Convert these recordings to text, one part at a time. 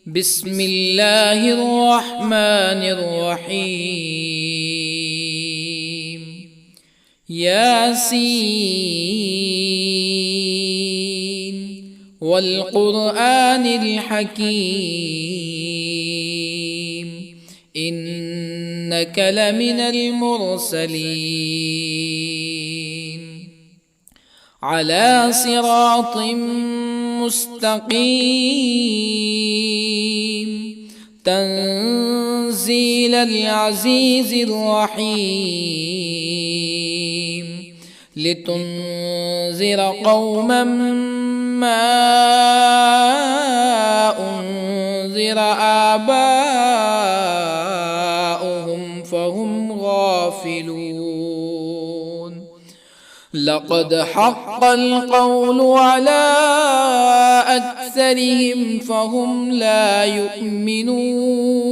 بسم الله الرحمن الرحيم. ياسين والقرآن الحكيم إنك لمن المرسلين على صراط مستقيم تنزيل العزيز الرحيم لتنذر قوما ما أنذر آباؤهم فهم غافلون. لقد حق القول على أكثرهم فهم لا يؤمنون.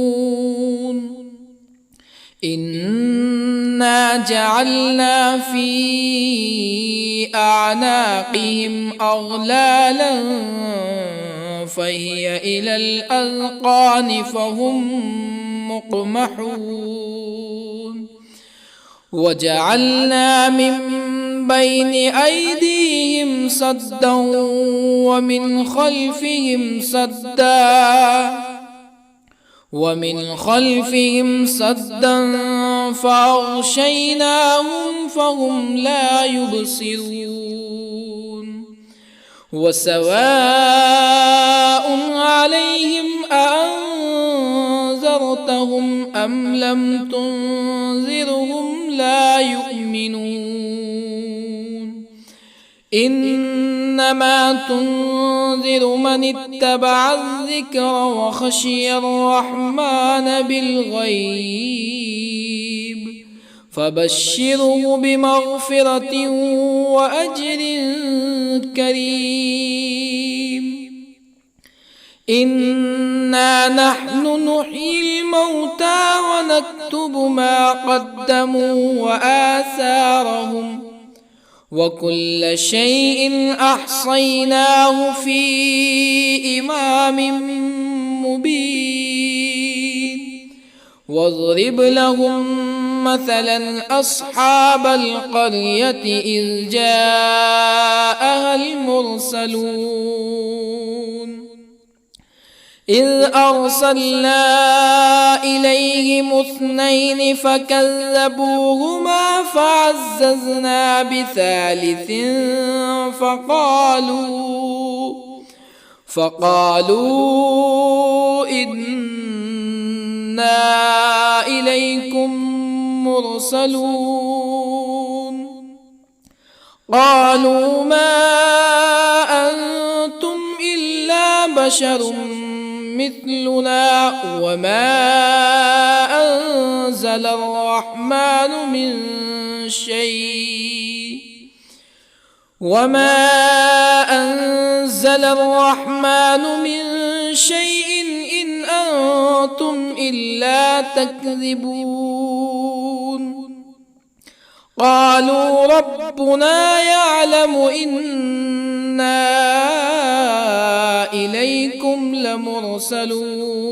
إنا جعلنا في أعناقهم أغلالا فهي إلى الأذقان فهم مقمحون. وجعلنا من بين أيديهم سدا ومن خلفهم سدا فأغشيناهم فهم لا يبصرون. وسواء عليهم أأنذرتهم أم لم تنذرهم لا يؤمنون. إنما تنذر من اتبع الذكر وخشي الرحمن بالغيب فبشره بمغفرة وأجر كريم. إنا نحن نحيي الموتى ونكتب ما قدموا وآثارهم وكل شيء أحصيناه في إمام مبين. واضرب لهم مثلا أصحاب القرية إذ جاءها المرسلون إذ أرسلنا إليهم اثنين فكذبوهما فعززنا بثالث فقالوا إنا إليكم مرسلون. قالوا ما أنتم إلا بشر مثلنا وما أنزل الرحمن من شيء إن أنتم إلا تكذبون. قالوا ربنا يعلم إنا إليكم لمرسلون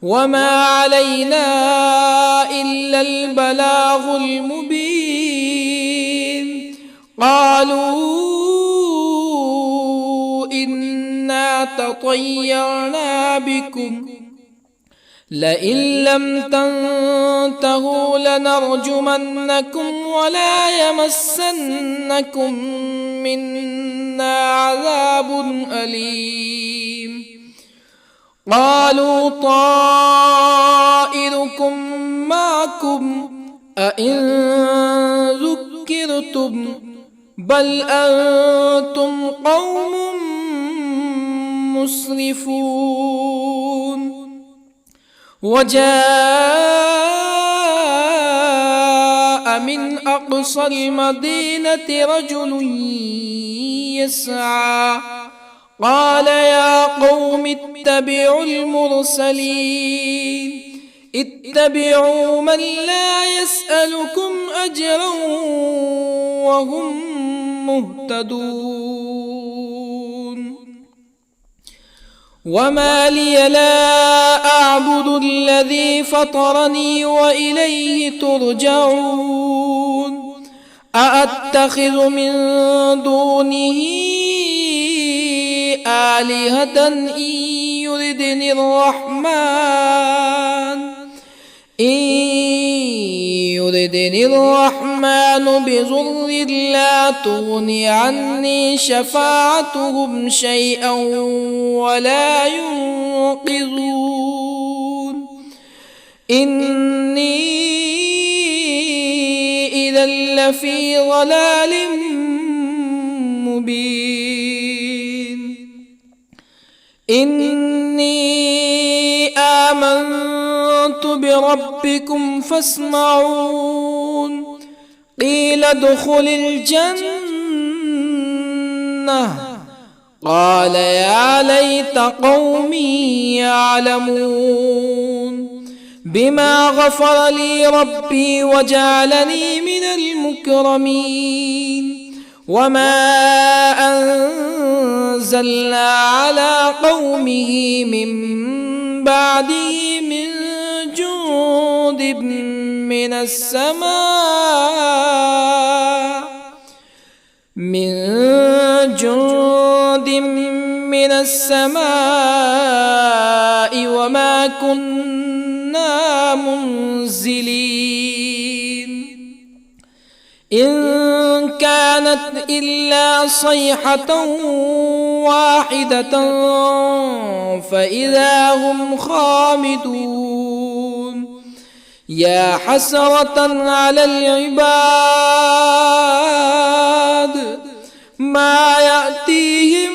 وما علينا إلا البلاغ المبين. قالوا إنا تطيرنا بكم لئن لم تنتهوا لنرجمنكم ولا يمسنكم منا عذاب أليم. قالوا طائركم معكم أئن ذكرتم بل أنتم قوم مسرفون. وجاء من أقصى المدينة رجل يسعى قال يا قوم اتبعوا المرسلين اتبعوا من لا يسألكم أجرا وهم مهتدون. وما لي لا أعبد الذي فطرني وإليه ترجعون أأتخذ من دونه آلهة يردني الرحمن بضر لا تغن عني شفاعتهم شيئا ولا ينقذون إني إذا لفي ضلال مبين إني آمنت بربكم فاسمعون قيل ادخل الجنة قال يا ليت قومي يعلمون بما غفر لي ربي وجعلني من المكرمين وما أنزلنا على قومه من بعده من جند من السماء وما كنا منزلين إن كانت إلا صيحة واحدة فإذا هم خامدون يا حسرة على العباد ما يأتيهم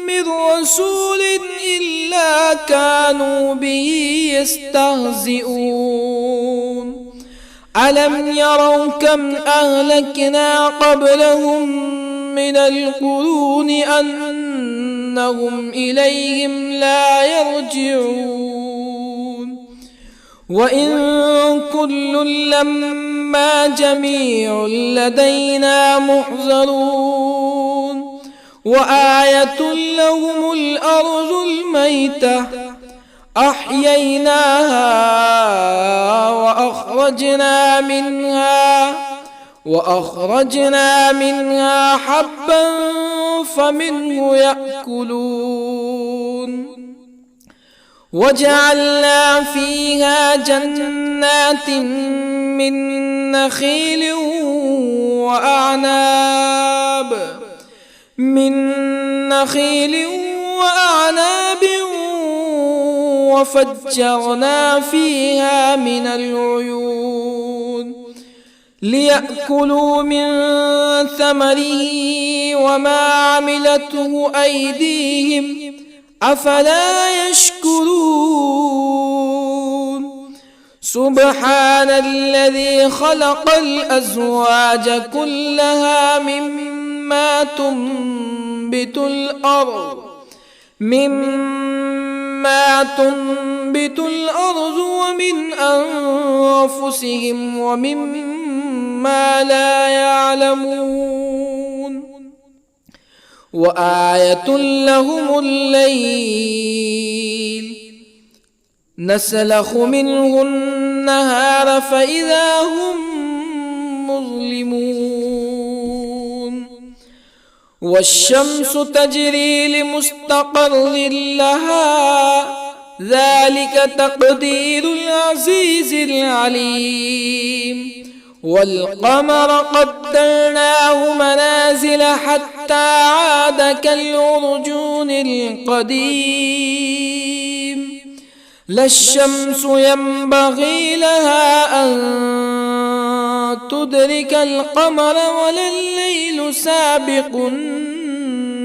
من رسول إلا كانوا به يستهزئون ألم يروا كم أهلكنا قبلهم من القرون أنهم إليهم لا يرجعون وإن كل لما جميع لدينا محضرون وآية لهم الأرض الميتة أحييناها وأخرجنا منها حبا فمنه يأكلون وجعلنا فيها جنات من نخيل وأعناب وفجرنا فيها من العيون ليأكلوا من ثمره وما عملته أيديهم أفلا يشكرون سبحان الذي خلق الأزواج كلها مما تنبت الأرض ومن أنفسهم ومما لا يعلمون وآية لهم الليل نسلخ منه النهار فإذا هم مظلمون والشمس تجري لمستقر لها ذلك تقدير العزيز العليم والقمر قدرناه منازل حتى عاد كالعرجون القديم لا الشمس ينبغي لها أن تدرك القمر ولا الليل سابق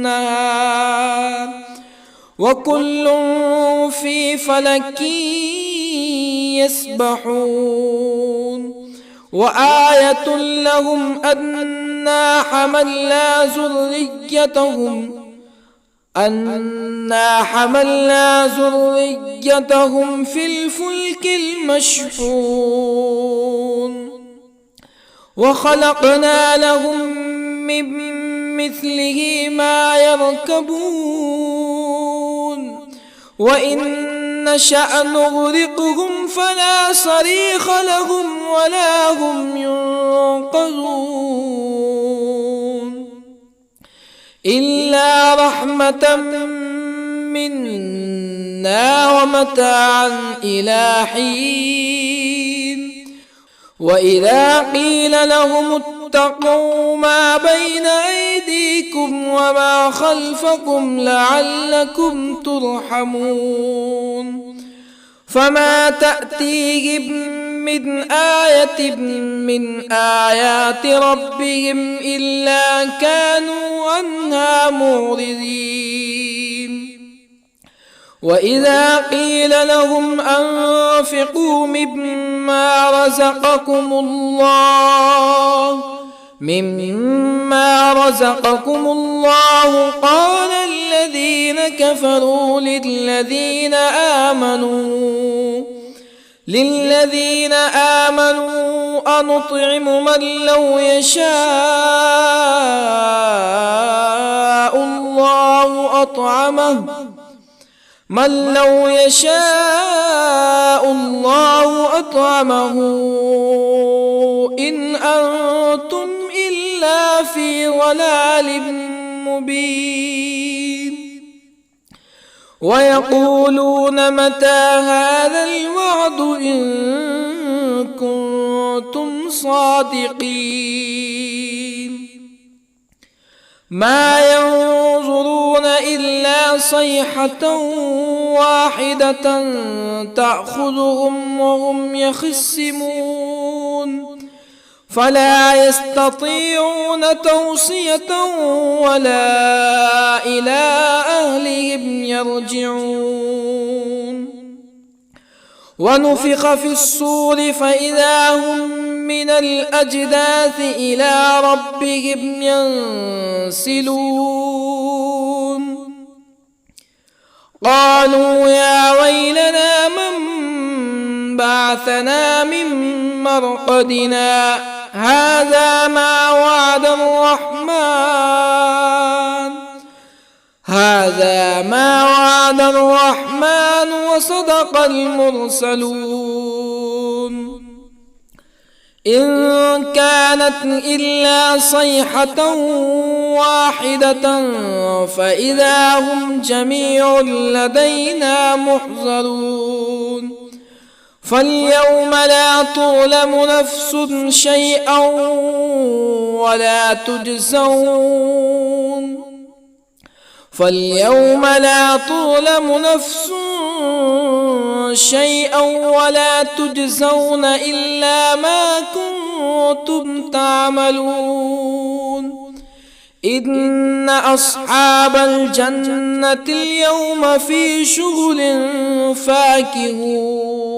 النهار وكل في فلك يسبحون وآية لهم أنا حملنا ذريتهم في الفلك المشحون وخلقنا لهم من مثله ما يركبون وإن نشأ نغرقهم فلا صريخ لهم ولا هم ينقذون إلا رحمة منا ومتاعا إلى حين وإذا قيل لهم اتقوا ما بين أيديكم وما خلفكم لعلكم ترحمون فما تأتيهم من آية من آيات ربهم إلا كانوا عنها معرضين وإذا قيل لهم أنفقوا مما رزقكم الله قال الذين كفروا للذين آمنوا أنطعم من لو يشاء الله أطعمه إن أنتم إلا في ضلال مبين ويقولون متى هذا الوعد إن كنتم صادقين ما ينظرون إلا صيحة واحدة تأخذهم وهم يخصمون فلا يستطيعون توصية ولا إلى أهلهم يرجعون ونفخ في الصور فإذا هم من الأجداث إلى ربهم ينسلون قالوا يا ويلنا من بعثنا من مرقدنا هذا ما وعد الرحمن وصدق المرسلون إن كانت إلا صيحة واحدة فإذا هم جميع لدينا محضرون فاليوم لا تظلم نفس شيئا ولا تجزون إلا ما كنتم تعملون إن أصحاب الجنة اليوم في شغل فاكهون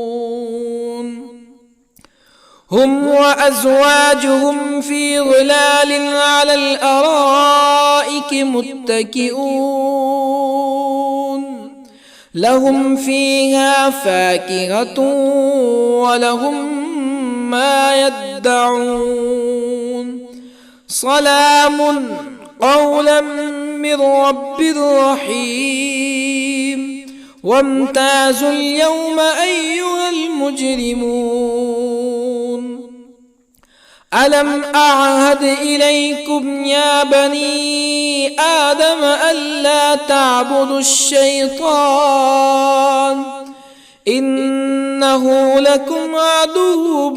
هم وأزواجهم في ظلال على الأرائك متكئون لهم فيها فاكهة ولهم ما يدعون سلام قولا من رب رحيم وامتازوا اليوم أيها المجرمون ألم أعهد إليكم يا بني آدم ألا تعبدوا الشيطان إنه لكم عدو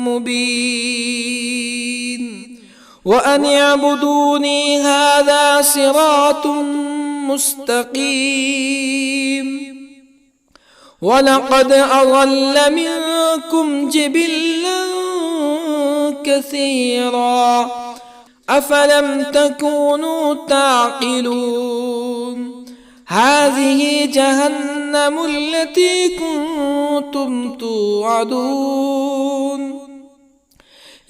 مبين وأن اعبدوني هذا صراط مستقيم ولقد أضل منكم جبلا كثيرا أفلم تكونوا تعقلون هذه جهنم التي كنتم توعدون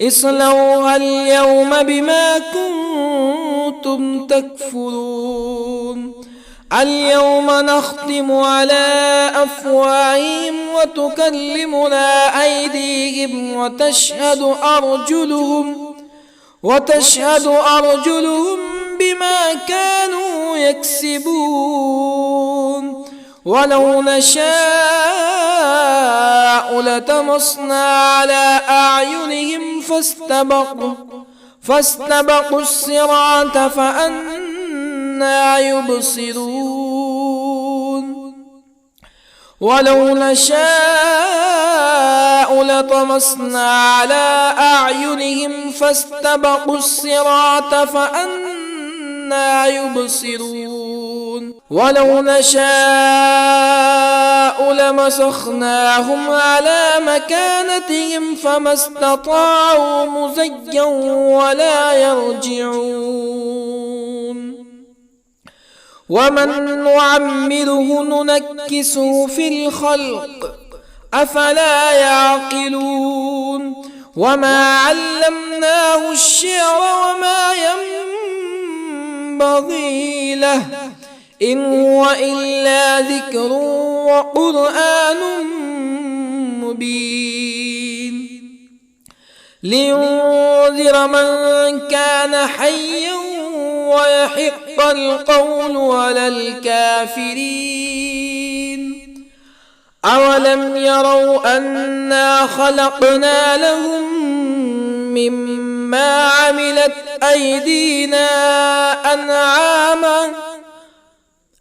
اصلوها اليوم بما كنتم تكفرون اليوم نختم على أفواههم وتكلمنا أيديهم وتشهد أرجلهم بما كانوا يكسبون ولو نشاء لطمسنا على أعينهم فاستبقوا الصراط فأنى يبصرون ولو نشاء لطمسنا على أعينهم فاستبقوا الصراط فأنى يبصرون ولو نشاء لمسخناهم على مكانتهم فما استطاعوا مزيا ولا يرجعون ومن نعمره ننكسه في الخلق أفلا يعقلون وما علمناه الشعر وما ينبغي له إن هو إلا ذكر وقرآن مبين لينذر من كان حيا ويحق القول على الكافرين أولم يروا أنا خلقنا لهم مما عملت أيدينا أنعاما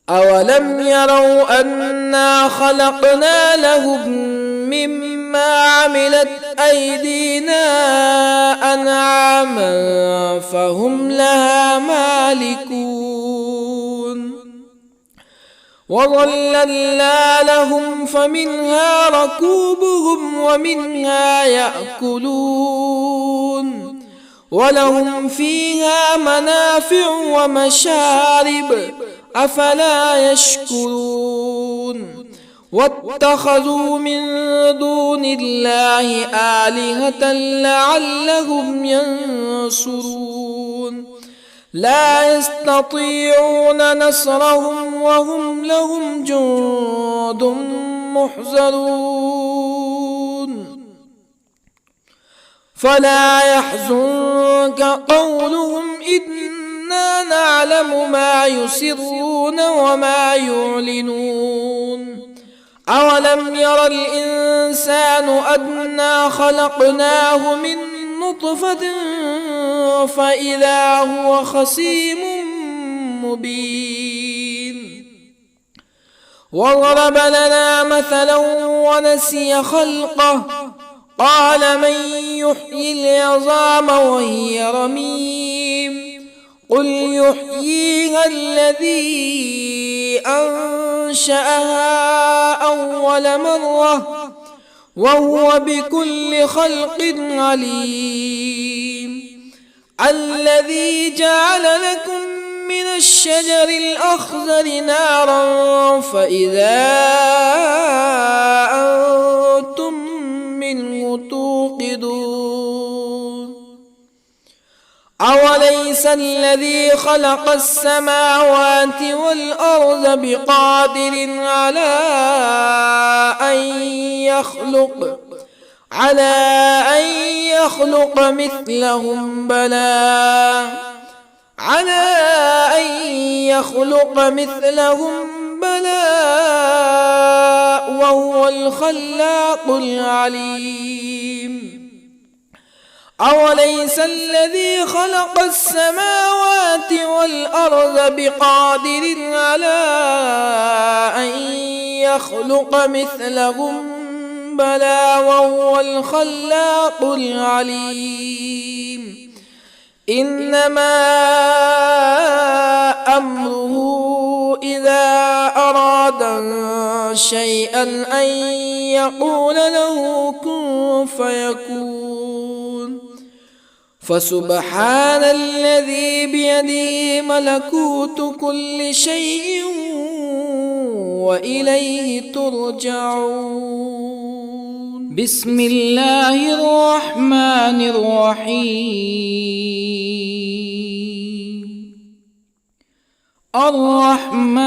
أولم يروا أنا خلقنا لهم مما عملت أيدينا أنعاما فهم لها مالكون وظللنا لهم فمنها ركوبهم ومنها يأكلون ولهم فيها منافع ومشارب أفلا يشكرون واتخذوا من دون الله آلهة لعلهم ينصرون لا يستطيعون نصرهم وهم لهم جند محضرون فلا يحزنك قولهم إنا نعلم ما يسرون وما يعلنون أولم ير الإنسان أنا خلقناه من نطفة فإذا هو خصيم مبين وضرب لنا مثلا ونسي خلقه قال من يحيي العظام وهي رميم قل يحييها الذي أنشأها أول مرة وهو بكل خلق عليم الذي جعل لكم من الشجر الأخضر نارا فإذا أنتم منه توقدون أوليس الذي خلق السماوات والأرض بقادر على أن يخلق مثلهم بلى وهو الخلاق العليم أوليس الذي خلق السماوات والأرض بقادر على أن يخلق مثلهم بلى وهو الخلاق العليم إنما أمره إذا أراد شيئا أن يقول له كن فيكون فسبحان الذي بيده ملكوت كل شيء وإليه ترجعون بسم الله الرحمن الرحيم الرحمن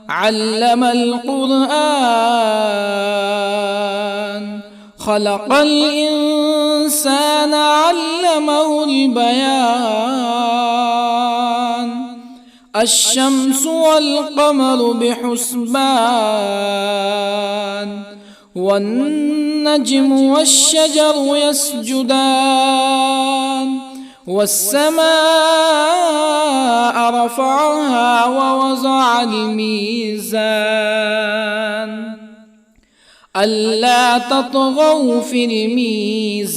علم القرآن خلق الإنسان علمه البيان الشمس والقمر بحسبان والنجم والشجر يسجدان والسماء رفعها ووضع الميزان ألا تطغوا في الميزان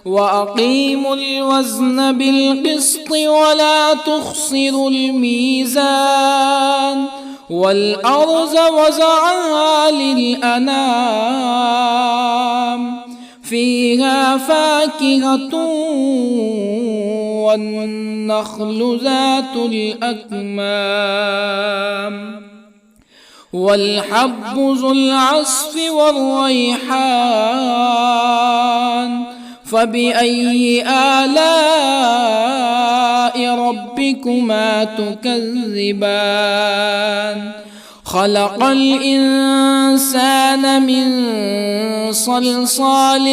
وأقيموا الوزن بالقسط ولا تخسروا الميزان والأرض وضعها للأنام فيها فاكهة والنخل ذات الأكمام والحب ذو العصف والريحان فبأي آلاء ربكما تكذبان خلق الإنسان من صلصال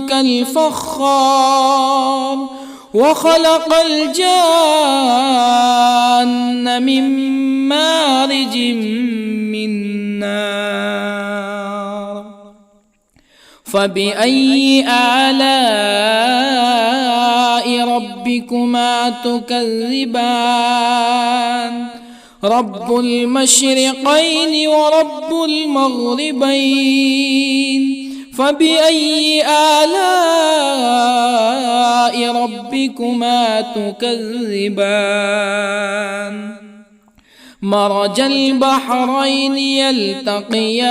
كالفخار وخلق الجان من مارج من نار فبأي آلاء ربكما تكذبان رب المشرقين ورب المغربين فبأي آلاء ربكما تكذبان مرج البحرين يلتقيان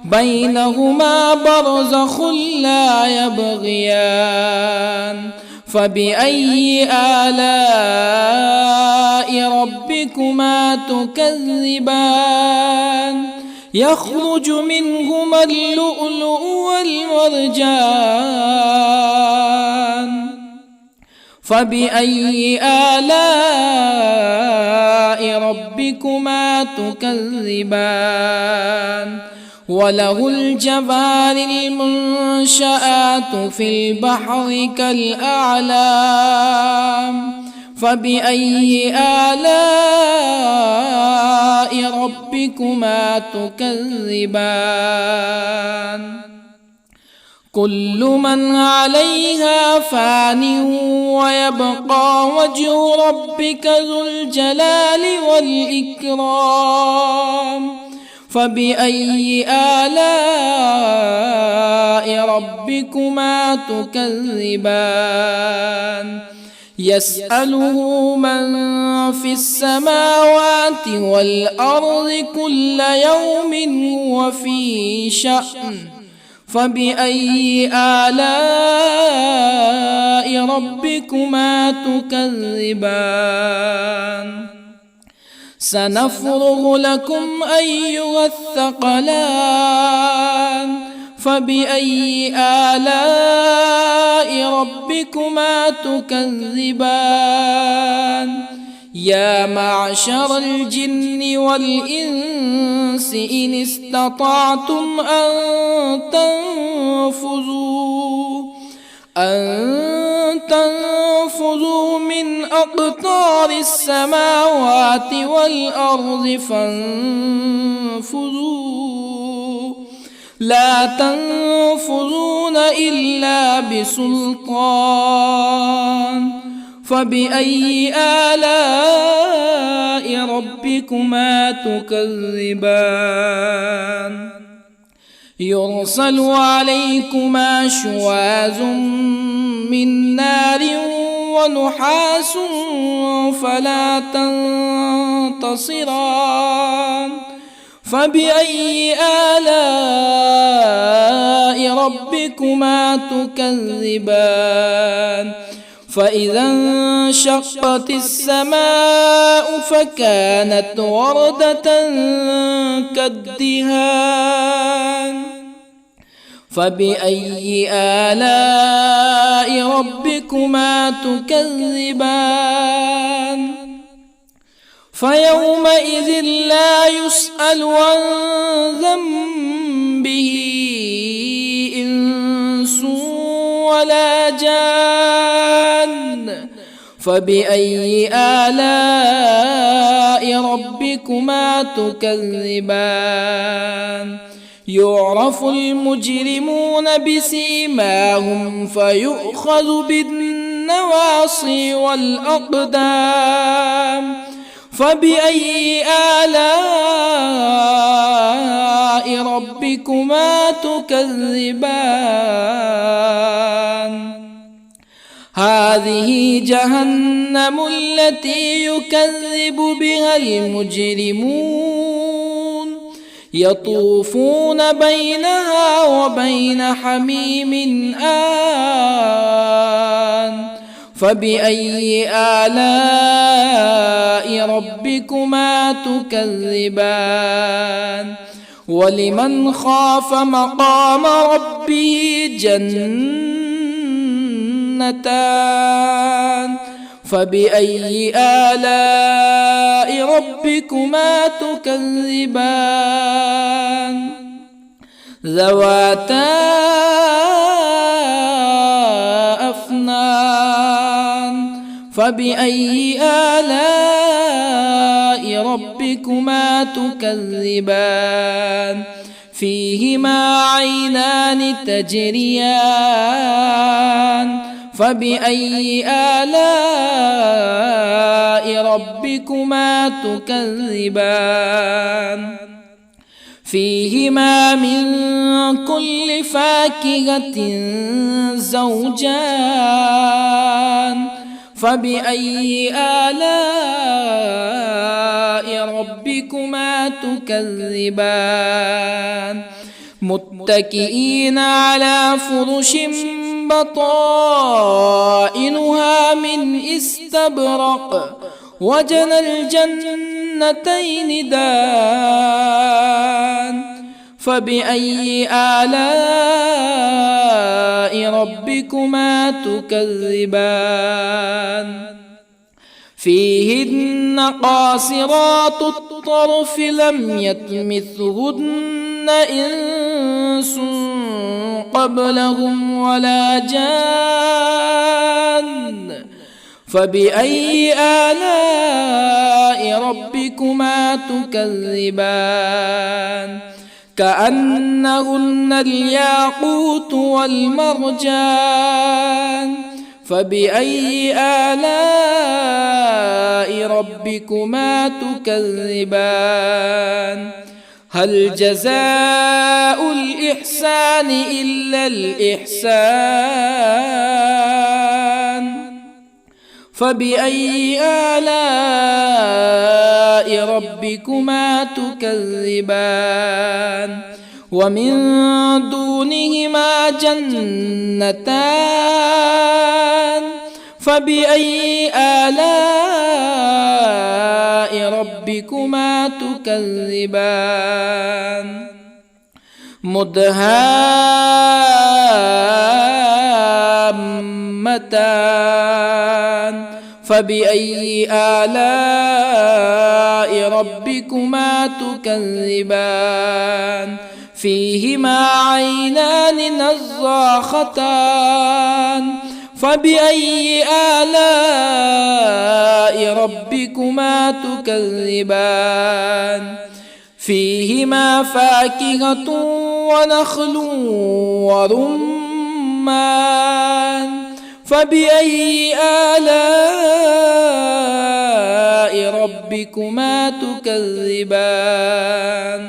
بينهما برزخ لا يبغيان فبأي آلاء ربكما تكذبان يخرج منهما اللؤلؤ والمرجان فبأي آلاء ربكما تكذبان وله الجوار المنشآت في البحر كالأعلام فبأي آلاء ربكما تكذبان كل من عليها فان ويبقى وجه ربك ذو الجلال والإكرام فبأي آلاء ربكما تكذبان يسأله من في السماوات والأرض كل يوم هو في شأن فبأي آلاء ربكما تكذبان سنفرغ لكم أيها الثقلان فبأي آلاء ربكما تكذبان يا معشر الجن والإنس إن استطعتم أن تنفذوا من أقطار السماوات والأرض فانفذوا لا تنفذون إلا بسلطان فبأي آلاء ربكما تكذبان يرسل عليكما شواظ من نار ونحاس فلا تنتصران فبأي آلاء ربكما تكذبان فإذا انشقت السماء فكانت وردة كالدهان فبأي آلاء ربكما تكذبان فيومئذ لا يسأل عن ذنبه إنس ولا جان. فبأي آلاء ربكما تكذبان؟ يعرف المجرمون بسيماهم فيؤخذ بالنواصي والأقدام. فبأي آلاء ربكما تكذبان؟ هذه جهنم التي يكذب بها المجرمون يطوفون بينها وبين حميم آن. فبأي آلاء ربكما تكذبان؟ ولمن خاف مقام ربه جنتان. فبأي آلاء ربكما تكذبان؟ ذواتا أفنان. فبأي آلاء ربكما تكذبان؟ فيهما عينان تجريان. فبأي آلاء ربكما تكذبان؟ فيهما من كل فاكهة زوجان. فبأي آلاء ربكما تكذبان؟ متكئين على فرش بطائنها من استبرق وجنى الجنتين دان. فبأي آلاء ربكما تكذبان؟ فيهن قاصرات الطرف لم يطمثهن إنس قبلهم ولا جان. فبأي آلاء ربكما تكذبان؟ كأنهن الياقوت والمرجان. فبأي آلاء ربكما تكذبان؟ هل جزاء الإحسان إلا الإحسان؟ فبأي آلاء ربكما تكذبان؟ ومن دونهما جنتان. فبأي آلاء ربكما تكذبان؟ مدهامتان. فبأي آلاء ربكما تكذبان؟ فيهما عينان نضاختان. فبأي آلاء ربكما تكذبان؟ فيهما فاكهة ونخل ورمان. فبأي آلاء ربكما تكذبان؟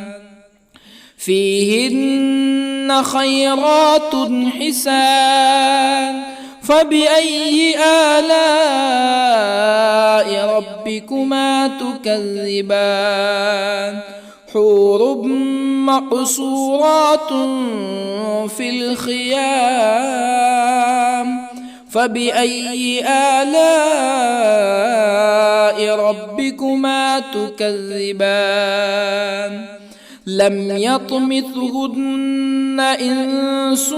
فيهن خيرات حسان. فبأي آلاء ربكما تكذبان؟ حور مقصورات في الخيام. فبأي آلاء ربكما تكذبان؟ لم يطمثهن إنس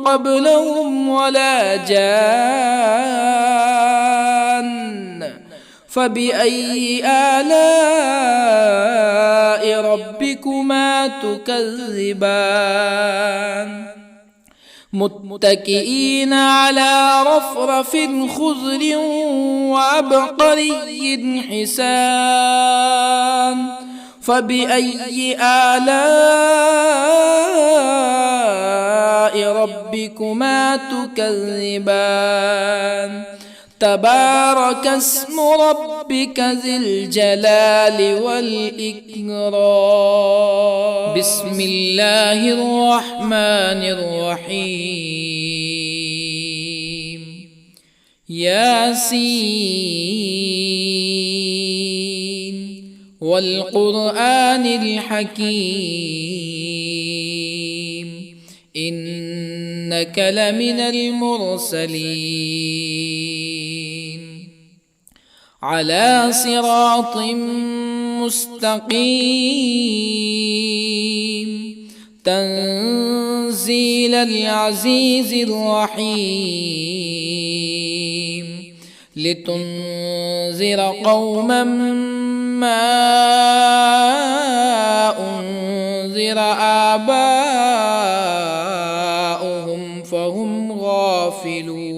قبلهم ولا جان. فبأي آلاء ربكما تكذبان متكئين على رفرف خضر وعبقري حسان فبأي آلاء ربكما تكذبان تبارك اسم ربك ذي الجلال والإكرام بسم الله الرحمن الرحيم ياسين والقرآن الحكيم إنك لمن المرسلين على صراط مستقيم تنزيل العزيز الرحيم لتنذر قوما ما أنذر آباؤهم فهم غافلون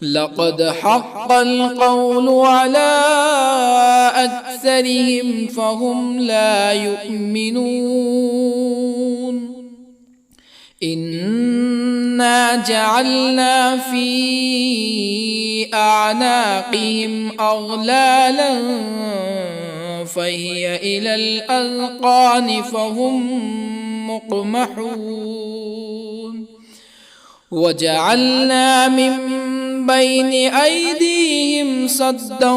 لقد حق القول على أكثرهم فهم لا يؤمنون إنا جعلنا في أعناقهم أغلالا فهي إلى الأذقان فهم مقمحون وجعلنا من بين أيديهم سدا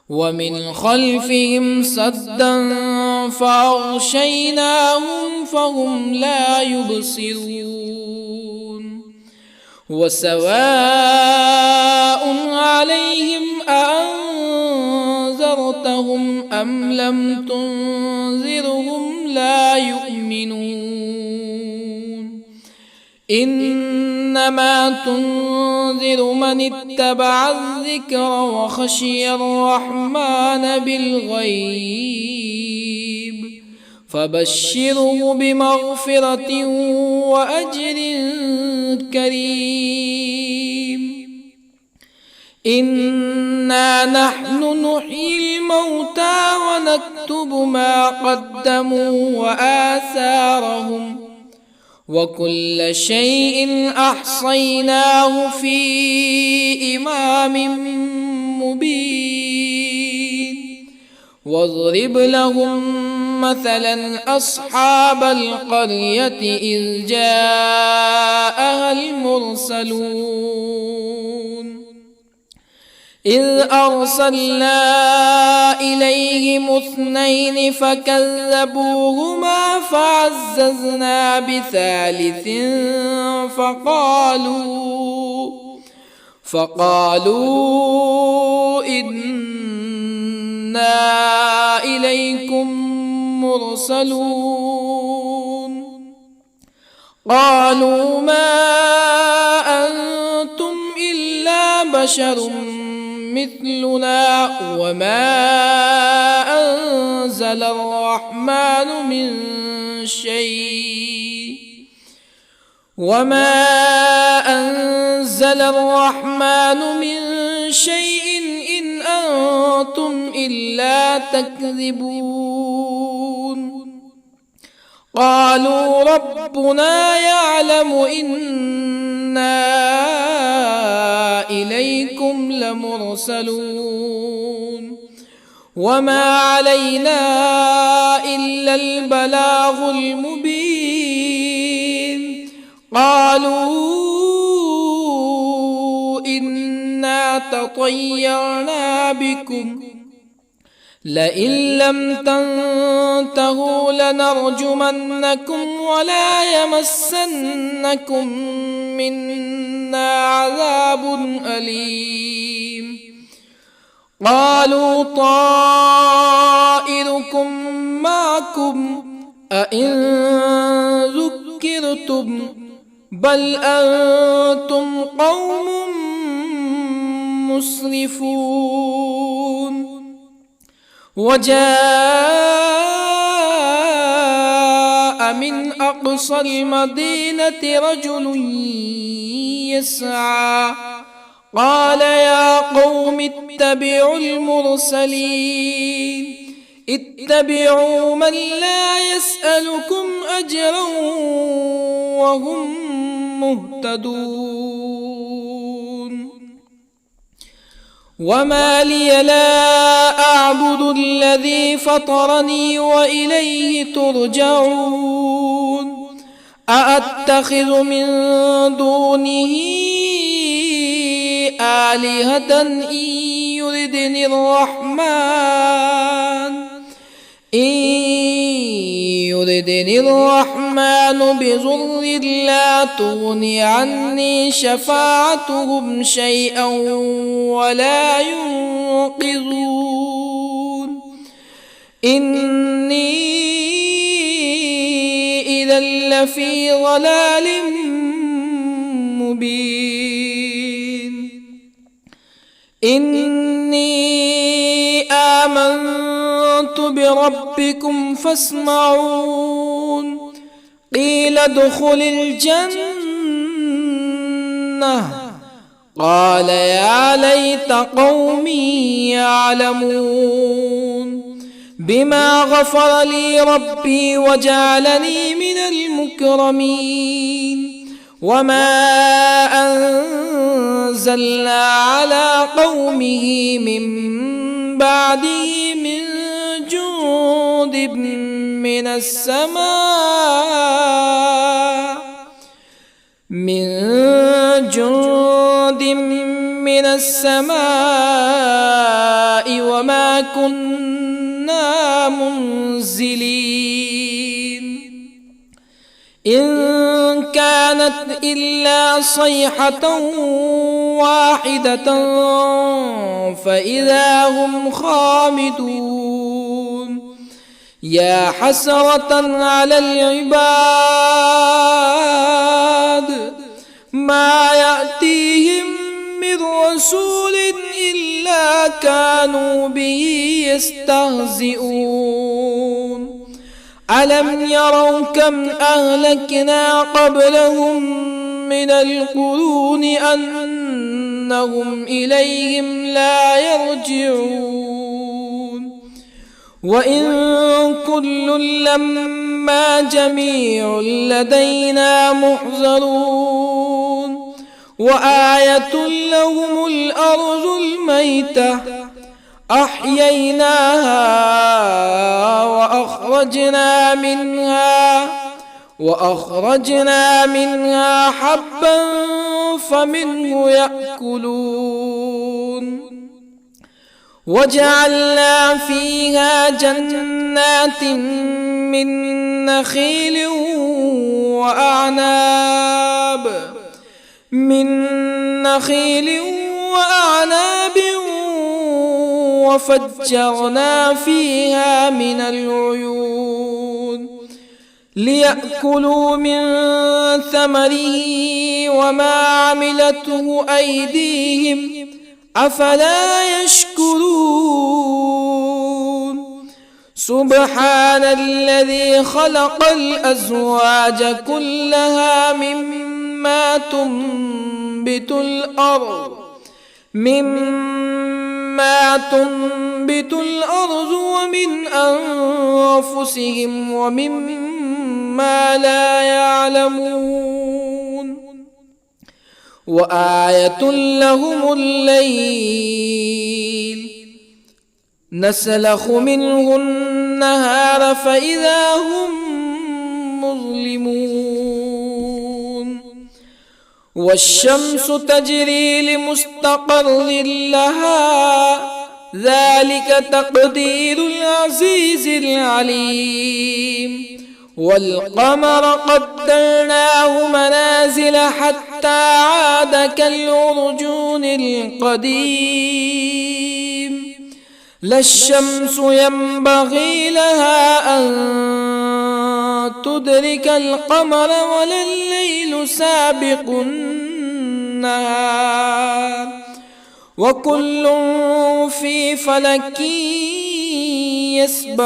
ومن خلفهم سدا فأغشيناهم فهم لا يبصرون وسواء عليهم أأنذرتهم أم لم تنذرهم لا يؤمنون إنما تنذر من اتبع الذكر وخشي الرحمن بالغيب فبشره بمغفرة وأجر كريم إنا نحن نحيي الموتى ونكتب ما قدموا وآثارهم وكل شيء أحصيناه في إمام مبين واضرب لهم مثلا أصحاب القرية إذ جاءها المرسلون إذ أرسلنا إليهم 2 فكذبوهما فعززنا بثالث فقالوا إنا إليكم مرسلون قالوا ما أنتم إلا بشر مثلنا وما أنزل الرحمن من شيء إن أنتم إلا تكذبون قالوا ربنا يعلم إنا إليكم لمرسلون وما علينا إلا البلاغ المبين قالوا إنا تطيرنا بكم لئن لم تنتهوا لنرجمنكم ولا يمسنكم منا عذاب أليم قالوا طائركم معكم أئن ذكرتم بل أنتم قوم مسرفون. وجاء من أقصى المدينة رجل يسعى قال يا قوم اتبعوا المرسلين اتبعوا من لا يسألكم أجرا وهم مهتدون. وما لي لا أعبد الذي فطرني وإليه ترجعون. أأتخذ من دونه آلهة إن يردني الرحمن بضر لا تغني عني شفاعتهم شيئا ولا ينقذون. إني إذا لفي ضلال مبين. إني آمنت بربكم فاسمعون. قيل ادخل الجنة قال يا ليت قومي يعلمون. بما غفر لي ربي وجعلني من المكرمين. وما أنزلنا على قومه من بعده من جند من السماء وما كنا منزلين. إن كانت إلا صيحة واحدة فإذا هم خامدون. يا حسرة على العباد ما يأتيهم من رسول إلا كانوا به يستهزئون. ألم يروا كم أهلكنا قبلهم من القرون أنهم إليهم لا يرجعون. وإن كل لما جميع لدينا محضرون. وآية لهم الأرض الميتة أحييناها وأخرجنا منها حبا فمنه يأكلون. وجعلنا فيها جنات من نخيل وأعناب وفجرنا فيها من العيون ليأكلوا من ثمره وما عملته أيديهم أفلا يشكرون. سبحان الذي خلق الأزواج كلها مما تنبت الأرض ومن أنفسهم ومما لا يعلمون. وآية لهم الليل نسلخ منه النهار فإذا هم مظلمون. والشمس تجري لمستقر لها ذلك تقدير العزيز العليم. والقمر قدرناه منازل حتى عاد كالعرجون القديم. لا الشمس ينبغي لها أن تدرك القمر ولا الليل سابق النهار وكل في فلك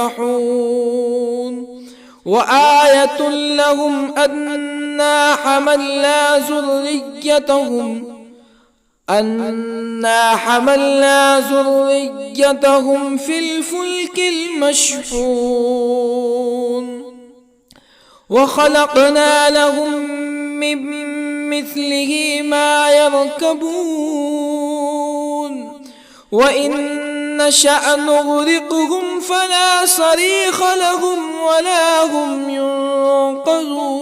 يسبحون وآية لهم أنا حملنا ذريتهم في الفلك المشحون وخلقنا لهم من مثله ما يركبون وإن نشأ نغرقهم فلا صريخ لهم ولا هم ينقذون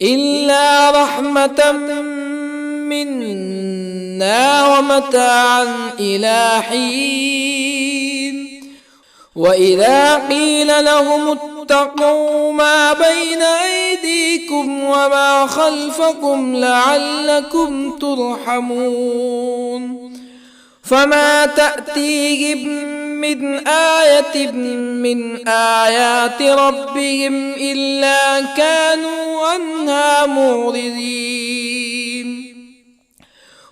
إلا رحمة منا ومتاعا إلى حين وإذا قيل لهم اتقوا ما بين أيديكم وما خلفكم لعلكم ترحمون فما تأتيهم من آية من آيات ربهم إلا كانوا عنها معرضين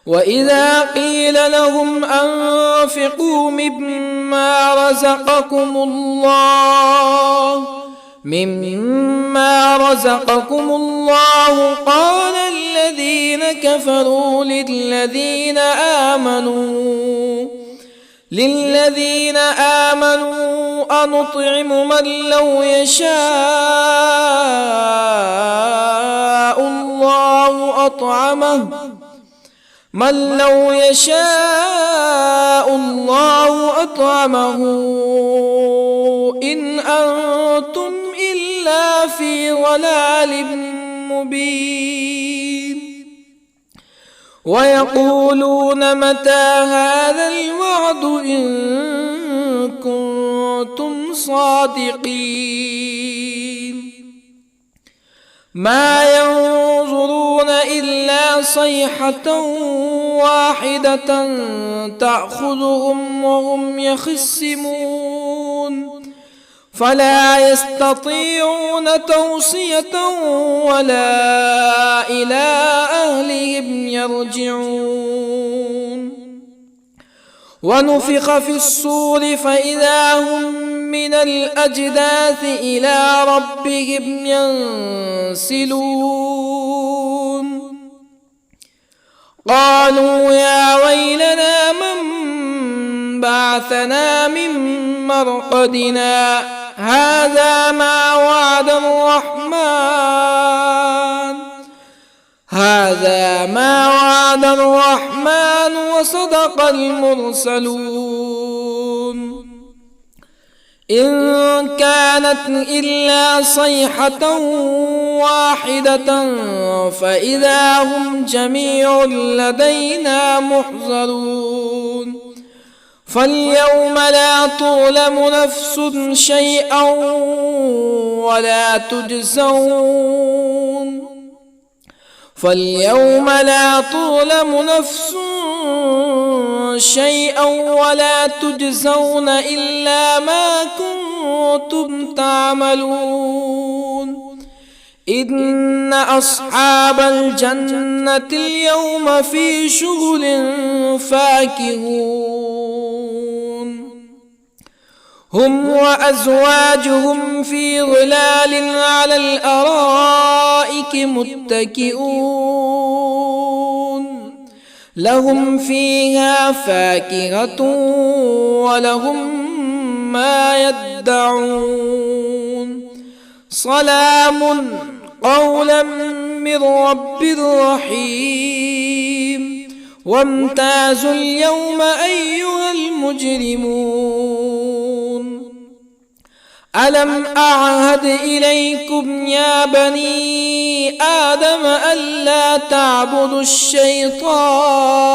وإذا قيل لهم أنفقوا مما رزقكم الله قال الذين كفروا للذين آمنوا أنطعم من لو يشاء الله أطعمه إن أنتم إلا في ضلال مبين ويقولون متى هذا الوعد إن كنتم صادقين ما ينظرون إلا صيحة واحدة تأخذهم وهم يخصمون فلا يستطيعون توصية ولا إلى أهلهم يرجعون ونفخ في الصور فإذا هم من الأجداث إلى ربهم ينسلون قالوا يا ويلنا من بعثنا من مرقدنا هذا ما وعد الرحمن وصدق المرسلون إن كانت إلا صيحة واحدة فإذا هم جميع لدينا محضرون فاليوم لا تظلم نفس شيئا ولا تجزون إلا ما كنتم تعملون إن أصحاب الجنة اليوم في شغل فاكهون هم وأزواجهم في ظلال على الأرائك متكئون لهم فيها فاكهة ولهم ما يدعون سلام قولا من رب رحيم وامتازوا اليوم أيها المجرمون ألم أعهد إليكم يا بني آدم ألا تعبدوا الشيطان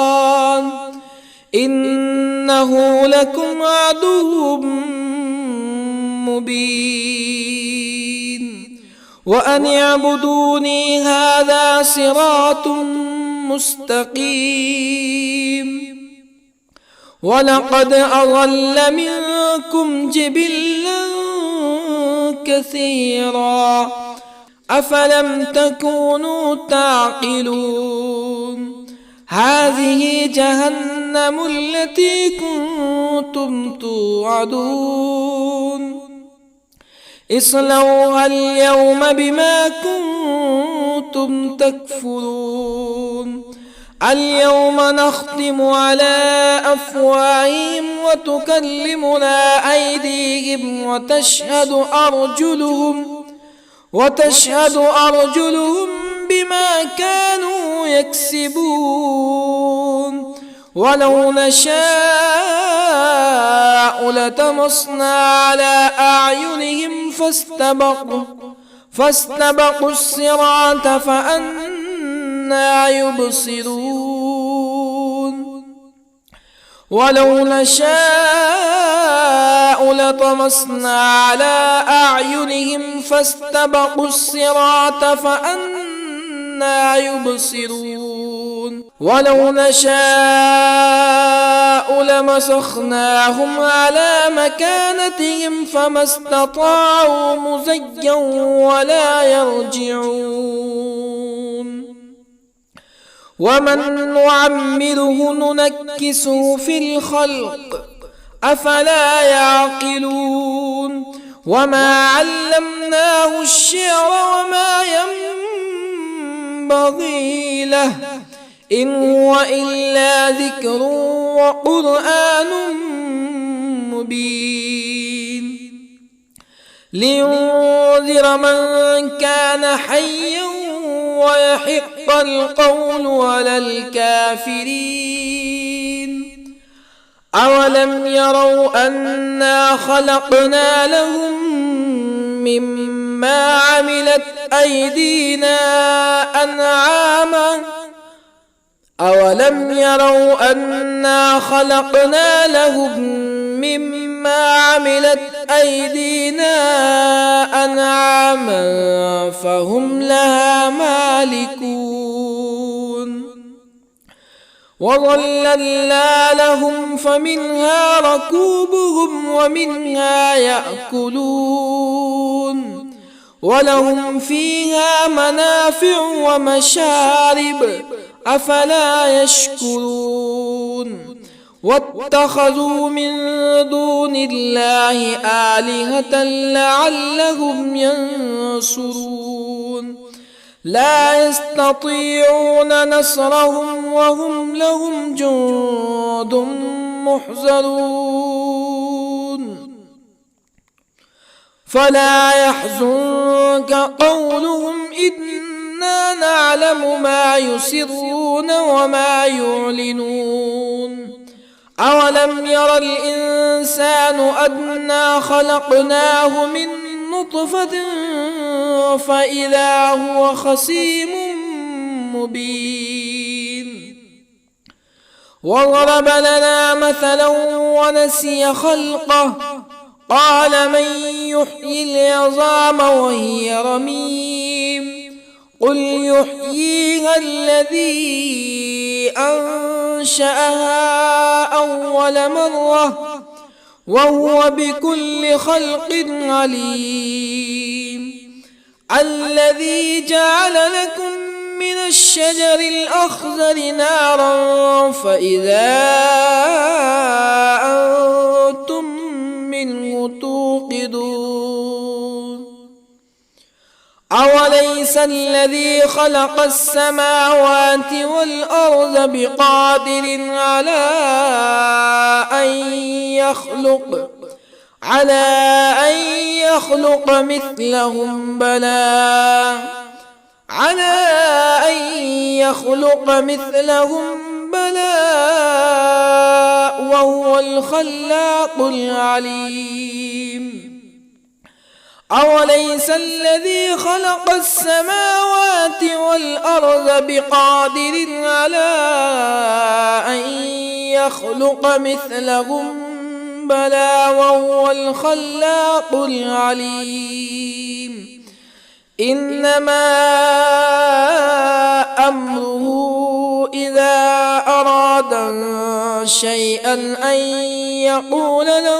إنه لكم عدو مبين وأن اعبدوني هذا صراط مستقيم ولقد أضل منكم جبلا كثيرا أفلم تكونوا تعقلون هذه جهنم التي كنتم توعدون اصلوها اليوم بما كنتم تكفرون اليوم نختم على أفواههم وتكلمنا أيديهم وتشهد أرجلهم بما كانوا يكسبون ولو نشاء لطمسنا على أعينهم فاستبقوا الصراط فأنى يبصرون ولو نشاء لطمسنا على أعينهم فاستبقوا الصراط فأنى يبصرون ولو نشاء لمسخناهم على مكانتهم فما استطاعوا مزيا ولا يرجعون ومن نعمره ننكسه في الخلق أفلا يعقلون وما علمناه الشعر وما ينبغي له إن هو إلا ذكر وقرآن مبين لينذر من كان حيا ويحق القول على الكافرين أولم يروا أنا خلقنا لهم مما عملت أيدينا أنعاما أولم يروا أنا خلقنا لهم مما عملت أيدينا أنعاما فهم لها مالكون وظللنا لهم فمنها ركوبهم ومنها يأكلون ولهم فيها منافع ومشارب أفلا يشكرون واتخذوا من دون الله آلهة لعلهم ينصرون لا يستطيعون نصرهم وهم لهم جند محضرون فلا يحزنك قولهم إنا نعلم ما يسرون وما يعلنون أولم ير الإنسان أنا خلقناه من نطفة فإذا هو خصيم مبين وضرب لنا مثلا ونسي خلقه قال من يحيي العظام وهي رميم قل يحييها الذي أنشأها أول مرة وهو بكل خلق عليم الذي جعل لكم من الشجر الأخضر نارا فإذا أنتم منه توقدون أوليس الذي خلق السماوات والأرض بقادر على أن يخلق مثلهم بلى وهو الخلاق العليم أوليس الذي خلق السماوات والأرض بقادر على أن يخلق مثلهم بلى وهو الخلاق العليم إنما أمره إذا أراد شيئا أن يقول له